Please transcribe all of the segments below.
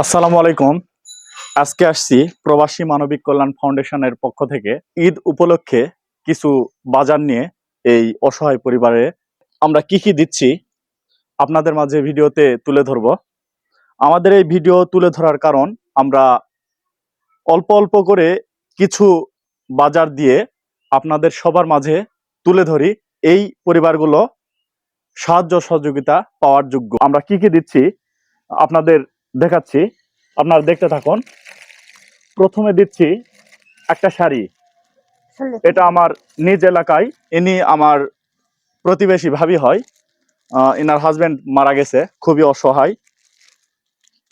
আসসালামু আলাইকুম। আজকে আসছি প্রবাসী মানবিক কল্যাণ ফাউন্ডেশনের পক্ষ থেকে ঈদ উপলক্ষে কিছু বাজার নিয়ে এই অসহায় পরিবারে আমরা কি কি দিচ্ছি আপনাদের মাঝে ভিডিওতে তুলে ধরব। আমাদের এই ভিডিও তুলে ধরার কারণ আমরা অল্প অল্প করে কিছু বাজার দিয়ে আপনাদের সবার মাঝে তুলে ধরি এই পরিবারগুলো সাহায্য সহযোগিতা পাওয়ার যোগ্য। আমরা কি কি দিচ্ছি আপনাদের দেখাচ্ছি, আপনারা দেখতে থাকুন। প্রথমে দিচ্ছি একটা শাড়ি। এটা আমার নিজ এলাকায়, ইনি আমার প্রতিবেশী ভাবি হয়। ইনার হাজবেন্ড মারা গেছে, খুবই অসহায়।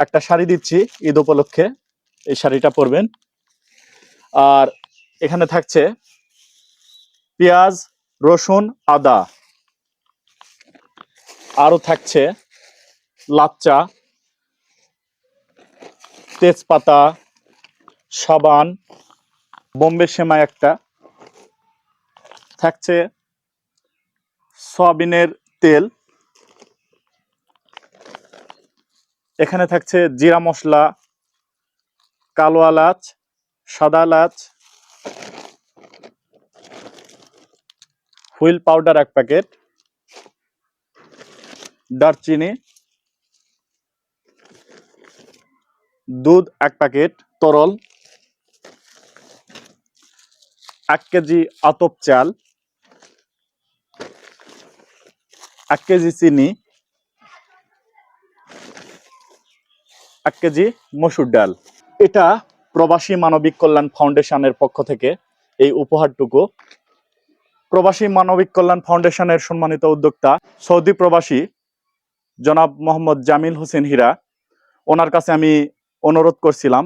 একটা শাড়ি দিচ্ছি ঈদ উপলক্ষে, এই শাড়িটা পরবেন। আর এখানে থাকছে পেঁয়াজ, রসুন, আদা। আরো থাকছে লাচ্চা, তেজপাতা, সাবান, বোম্বে সেমাই একটা থাকছে, সয়াবিনের তেল, এখানে থাকছে জিরা মশলা, কালো এলাচ, সাদা এলাচ, হুইল পাউডার এক প্যাকেট, দারচিনি, দুধ এক প্যাকেট তরল, 1 কেজি আতপ চাল, 1 কেজি চিনি, 1 কেজি মসুর ডাল। এটা প্রবাসী মানবিক কল্যাণ ফাউন্ডেশনের পক্ষ থেকে এই উপহারটুকু। প্রবাসী মানবিক কল্যাণ ফাউন্ডেশনের সম্মানিত উদ্যোক্তা সৌদি প্রবাসী জনাব মোহাম্মদ জামিল হোসেন হীরা, ওনার কাছে আমি অনুরোধ করছিলাম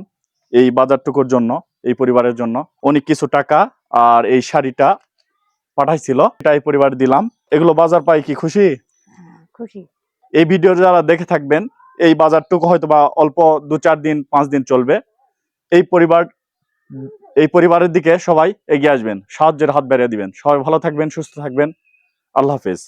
এই বাজারটুকুর জন্য, এই পরিবারের জন্য। উনি কিছু টাকা আর এই শাড়িটা পাঠাইছিল, এটা এই পরিবার দিলাম। এগুলো বাজার পাই কি খুশি? খুশি। এই ভিডিও যারা দেখে থাকবেন, এই বাজারটুকু হয়তো বা অল্প 2-4 দিন 5 দিন চলবে। এই পরিবারের দিকে সবাই এগিয়ে আসবেন, সাহায্যের হাত বাড়িয়ে দিবেন। সবাই ভালো থাকবেন, সুস্থ থাকবেন। আল্লাহ হাফেজ।